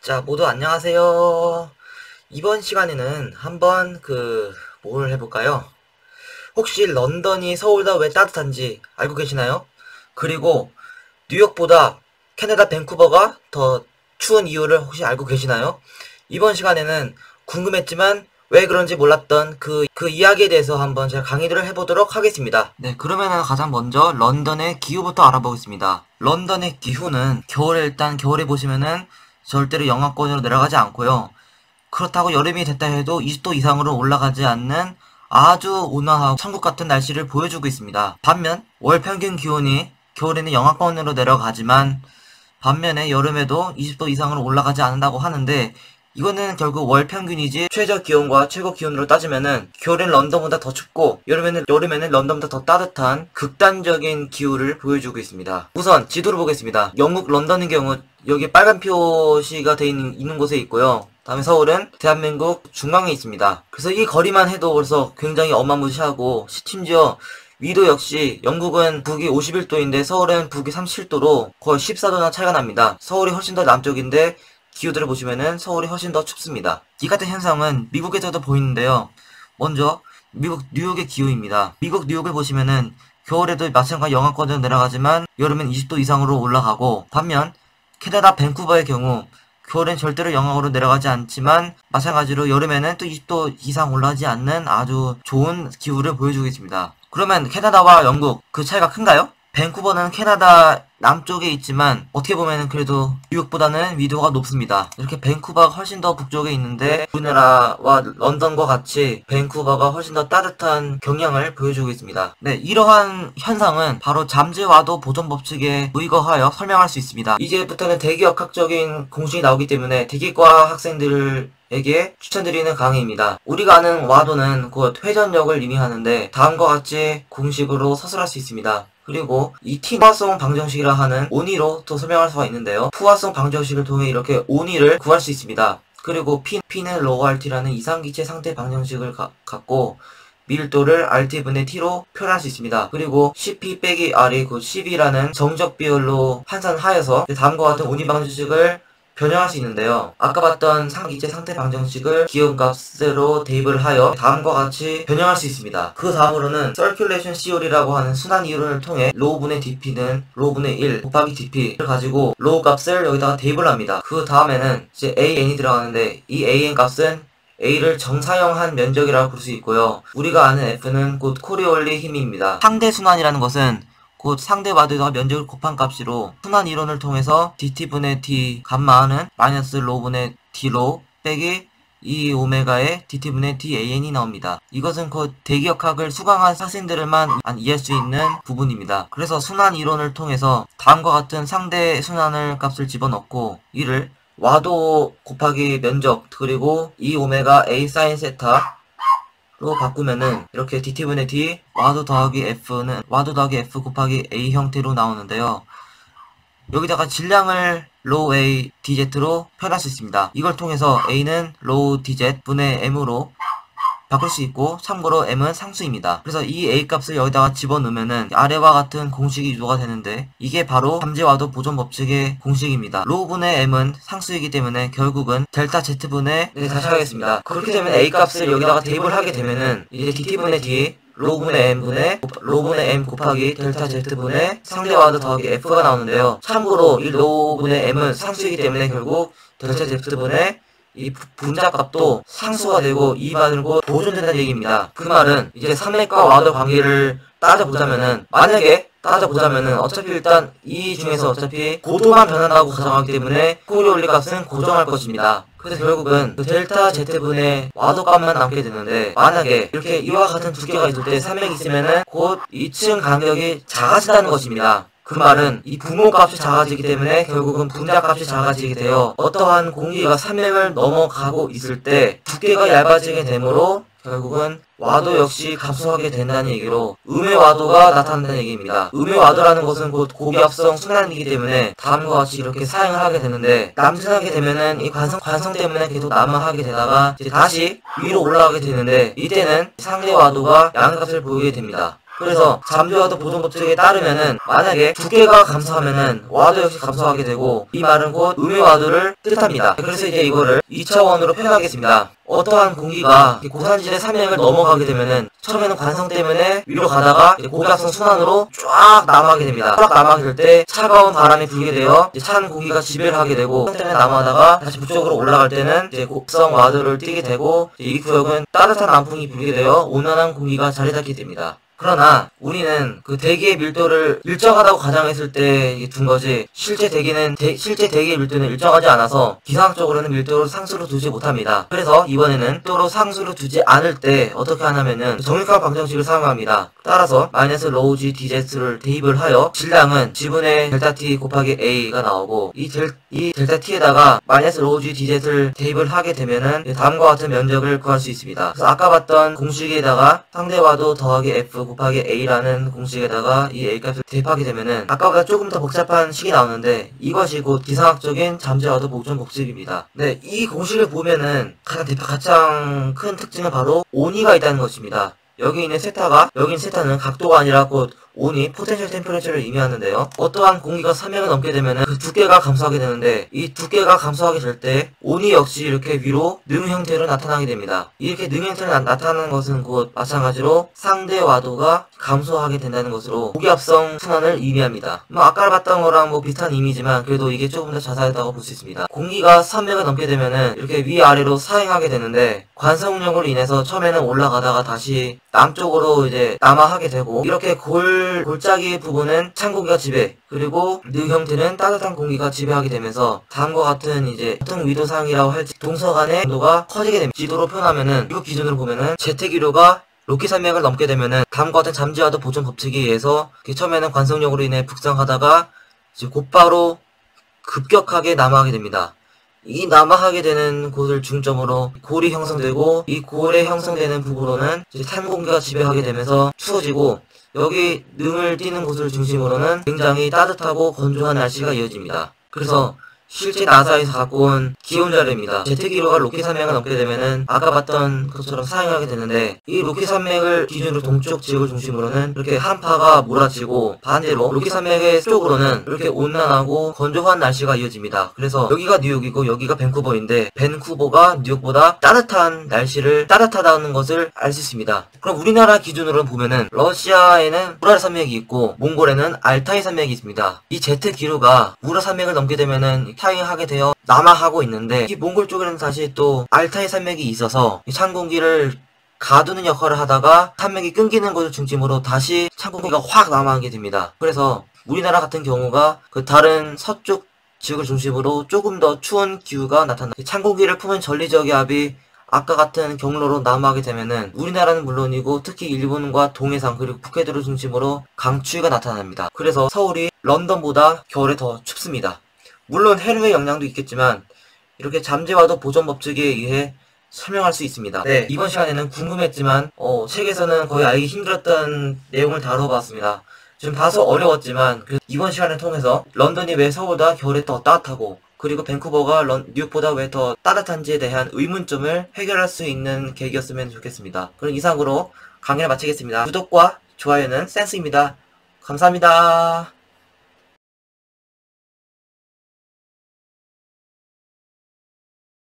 자, 모두 안녕하세요. 이번 시간에는 한번 뭘 해볼까요? 혹시 런던이 서울보다 왜 따뜻한지 알고 계시나요? 그리고 뉴욕보다 캐나다 밴쿠버가 더 추운 이유를 혹시 알고 계시나요? 이번 시간에는 궁금했지만 왜 그런지 몰랐던 그 이야기에 대해서 한번 제가 강의를 해보도록 하겠습니다. 네, 그러면은 가장 먼저 런던의 기후부터 알아보겠습니다. 런던의 기후는 겨울에 보시면은 절대로 영하권으로 내려가지 않고요. 그렇다고 여름이 됐다 해도 20도 이상으로 올라가지 않는 아주 온화하고 천국 같은 날씨를 보여주고 있습니다. 반면 월 평균 기온이 겨울에는 영하권으로 내려가지만 반면에 여름에도 20도 이상으로 올라가지 않는다고 하는데 이거는 결국 월 평균이지 최저 기온과 최고 기온으로 따지면은 겨울엔 런던보다 더 춥고 여름에는 런던보다 더 따뜻한 극단적인 기후를 보여주고 있습니다. 우선 지도를 보겠습니다. 영국 런던의 경우 여기 빨간 표시가 되어 있는 곳에 있고요. 다음에 서울은 대한민국 중앙에 있습니다. 그래서 이 거리만 해도 벌써 굉장히 어마무시하고 심지어 위도 역시 영국은 북이 51도인데 서울은 북이 37도로 거의 14도나 차이가 납니다. 서울이 훨씬 더 남쪽인데 기후들을 보시면은 서울이 훨씬 더 춥습니다. 이 같은 현상은 미국에서도 보이는데요. 먼저 미국 뉴욕의 기후입니다. 미국 뉴욕을 보시면은 겨울에도 마찬가지 영하권으로 내려가지만 여름엔 20도 이상으로 올라가고 반면 캐나다 밴쿠버의 경우 겨울엔 절대로 영하로 내려가지 않지만 마찬가지로 여름에는 또 20도 이상 올라가지 않는 아주 좋은 기후를 보여주고 있습니다. 그러면 캐나다와 영국 그 차이가 큰가요? 밴쿠버는 캐나다 남쪽에 있지만 어떻게 보면 그래도 뉴욕보다는 위도가 높습니다. 이렇게 밴쿠버가 훨씬 더 북쪽에 있는데 우리나라와 런던과 같이 밴쿠버가 훨씬 더 따뜻한 경향을 보여주고 있습니다. 네, 이러한 현상은 바로 잠재와도 보존 법칙에 의거하여 설명할 수 있습니다. 이제부터는 대기역학적인 공식이 나오기 때문에 대기과 학생들에게 추천드리는 강의입니다. 우리가 아는 와도는 곧 회전력을 의미하는데 다음과 같이 공식으로 서술할 수 있습니다. 그리고 이 푸화성 방정식이라 하는 온이로 또 설명할 수가 있는데요. 푸화성 방정식을 통해 이렇게 온이를 구할 수 있습니다. 그리고 P는 로우 RT라는 이상기체 상태 방정식을 갖고 밀도를 RT분의 T로 표현할 수 있습니다. 그리고 CP 빼기 R이 곧 CV라는 정적 비율로 환산하여서 다음과 같은 온이 방정식을 변형할 수 있는데요. 아까 봤던 상기체 상태 방정식을 기온값으로 대입을 하여 다음과 같이 변형할 수 있습니다. 그 다음으로는 Circulation Theory라고 하는 순환 이론을 통해 로우분의 dp는 로우분의 1 곱하기 dp를 가지고 로우 값을 여기다가 대입을 합니다. 그 다음에는 이제 an이 들어가는데 이 an 값은 A를 정사형한 면적이라고 볼 수 있고요. 우리가 아는 F는 곧 코리올리 힘입니다. 상대 순환이라는 것은 곧 상대 와드와 면적을 곱한 값으로 순환 이론을 통해서 dt분의 d 감마는 마이너스 로분의 d로 빼기 2 오메가의 dt분의 dan이 나옵니다. 이것은 곧 대기역학을 수강한 학생들만 이해할 수 있는 부분입니다. 그래서 순환 이론을 통해서 다음과 같은 상대 순환을 값을 집어넣고 이를 와도 곱하기 면적 그리고 2 오메가 a 사인 세타 로 바꾸면은 이렇게 dt분의 d 와도 더하기 f 곱하기 a 형태로 나오는데요. 여기다가 질량을 로우 a dz로 표현할 수 있습니다. 이걸 통해서 a는 로우 dz 분의 m으로 바꿀 수 있고 참고로 m은 상수입니다. 그래서 이 a 값을 여기다가 집어넣으면은 아래와 같은 공식이 유도가 되는데 이게 바로 잠재와도 보존 법칙의 공식입니다. 로우분의 m은 상수이기 때문에 결국은 델타 z분의 다시 하겠습니다. 그렇게 되면 a 값을 여기다가 대입을 하게 되면은 이제 dt분의 d 로우분의 m 곱하기 델타 z분의 상대와도 더하기 f가 나오는데요. 참고로 이 로우분의 m은 상수이기 때문에 결국 델타 z분의 이 분자값도 상수가 되고 2반으로 보존된다는 얘기입니다. 그 말은 이제 산맥과 와드 관계를 따져보자면은 어차피 일단 이 중에서 어차피 고도만 변한다고 가정하기 때문에 코리올리 값은 고정할 것입니다. 그래서 결국은 그 델타 z분의 와드 값만 남게 되는데 만약에 이렇게 이와 같은 두께가 있을 때 산맥이 있으면은 곧 2층 간격이 작아진다는 것입니다. 그 말은 이 분모값이 작아지기 때문에 결국은 분자값이 작아지게 되어 어떠한 공기가 산맥을 넘어가고 있을 때 두께가 얇아지게 되므로 결국은 와도 역시 감소하게 된다는 얘기로 음의 와도가 나타난다는 얘기입니다. 음의 와도라는 것은 곧 고기압성 순환이기 때문에 다음과 같이 이렇게 사용을 하게 되는데 남진하게 되면은 이 관성 때문에 계속 남하하게 되다가 이제 다시 위로 올라가게 되는데 이때는 상대 와도가 양값을 보이게 됩니다. 그래서 잠재와도 보존 법칙에 따르면은 만약에 두께가 감소하면은 와도 역시 감소하게 되고, 이 말은 곧 음의 와도를 뜻합니다. 그래서 이제 이거를 2차원으로 표현하겠습니다. 어떠한 공기가 고산질의 산맥을 넘어가게 되면은 처음에는 관성 때문에 위로 가다가 고기압성 순환으로 쫙 남하게 됩니다. 쫙 남하게 될 때 차가운 바람이 불게 되어 찬 공기가 지배를 하게 되고, 때문에 남하다가 다시 북쪽으로 올라갈 때는 이제 곡성 와도를 띠게 되고, 이 구역은 따뜻한 남풍이 불게 되어 온난한 공기가 자리 잡게 됩니다. 그러나 우리는 그 대기의 밀도를 일정하다고 가정했을 때 둔 거지, 실제 대기의 밀도는 일정하지 않아서 기상학적으로는 밀도를 상수로 두지 못합니다. 그래서 이번에는 밀도로 상수로 두지 않을 때 어떻게 하냐면은 정육각 방정식을 사용합니다. 따라서 마이너스 로우 G DZ를 대입을 하여 질량은 G분의 델타 T 곱하기 A가 나오고, 이 델타 T에다가 마이너스 로우 G DZ를 대입을 하게 되면은 다음과 같은 면적을 구할 수 있습니다. 그래서 아까 봤던 공식에다가 상대와도 더하기 F 곱하기 A라는 공식에다가 이 A값을 대입하게 되면은 아까보다 조금 더 복잡한 식이 나오는데, 이것이 곧 기상학적인 잠재와도 보존 법칙입니다. 네, 이 공식을 보면은 가장 큰 특징은 바로 온이가 있다는 것입니다. 여기 있는 세타는 각도가 아니라 곧 온이 포텐셜 템퍼레처를 의미하는데요. 어떠한 공기가 산맥을 넘게 되면은 그 두께가 감소하게 되는데, 이 두께가 감소하게 될 때 온이 역시 이렇게 위로 능 형태로 나타나게 됩니다. 이렇게 능 형태로 나타나는 것은 곧 마찬가지로 상대 와도가 감소하게 된다는 것으로 고기압성 순환을 의미합니다. 아까 봤던 거랑 비슷한 의미지만 그래도 이게 조금 더 자세하다고 볼 수 있습니다. 공기가 산맥을 넘게 되면은 이렇게 위아래로 사행하게 되는데, 관성력으로 인해서 처음에는 올라가다가 다시 남쪽으로 이제 남하하게 되고, 이렇게 골짜기 부분은 찬 공기가 지배, 그리고 능 형태는 따뜻한 공기가 지배하게 되면서 다음과 같은 이제 같은 위도상이라고 할지 동서 간의 온도가 커지게 됩니다. 지도로 표현하면은 이거 기준으로 보면은 제트기류가 로키 산맥을 넘게 되면은 다음과 같은 잠재와도 보존 법칙에 의해서 처음에는 관성력으로 인해 북상하다가 이제 곧바로 급격하게 남하하게 됩니다. 이 남하하게 되는 곳을 중점으로 골이 형성되고, 이 골에 형성되는 부분으로는 이제 찬 공기가 지배하게 되면서 추워지고, 여기 능을 띄는 곳을 중심으로는 굉장히 따뜻하고 건조한 날씨가 이어집니다. 그래서 실제 나사에서 갖고 온 기온 자료입니다. 제트기류가 로키 산맥을 넘게 되면은 아까 봤던 것처럼 사용하게 되는데, 이 로키 산맥을 기준으로 동쪽 지역을 중심으로는 이렇게 한파가 몰아치고, 반대로 로키 산맥의 쪽으로는 이렇게 온난하고 건조한 날씨가 이어집니다. 그래서 여기가 뉴욕이고 여기가 밴쿠버인데, 밴쿠버가 뉴욕보다 따뜻하다는 것을 알 수 있습니다. 그럼 우리나라 기준으로 보면은 러시아에는 우랄 산맥이 있고 몽골에는 알타이 산맥이 있습니다. 이 제트기류가 우랄 산맥을 넘게 되면은 타행하게 되어 남하하고 있는데, 이 몽골 쪽에는 다시 또 알타이 산맥이 있어서 찬 공기를 가두는 역할을 하다가 산맥이 끊기는 것을 중심으로 다시 찬 공기가 확 남하하게 됩니다. 그래서 우리나라 같은 경우가 그 다른 서쪽 지역을 중심으로 조금 더 추운 기후가 나타납니다. 찬 공기를 품은 전리저기압이 아까 같은 경로로 남하하게 되면은 우리나라는 물론이고 특히 일본과 동해상 그리고 북해도를 중심으로 강추위가 나타납니다. 그래서 서울이 런던보다 겨울에 더 춥습니다. 물론 해류의 영향도 있겠지만 이렇게 잠재와도 보존 법칙에 의해 설명할 수 있습니다. 네, 이번 시간에는 궁금했지만 책에서는 거의 알기 힘들었던 내용을 다뤄봤습니다. 좀 다소 어려웠지만 이번 시간을 통해서 런던이 왜 서울보다 겨울에 더 따뜻하고, 그리고 밴쿠버가 뉴욕보다 왜 더 따뜻한지에 대한 의문점을 해결할 수 있는 계기였으면 좋겠습니다. 그럼 이상으로 강의를 마치겠습니다. 구독과 좋아요는 센스입니다. 감사합니다.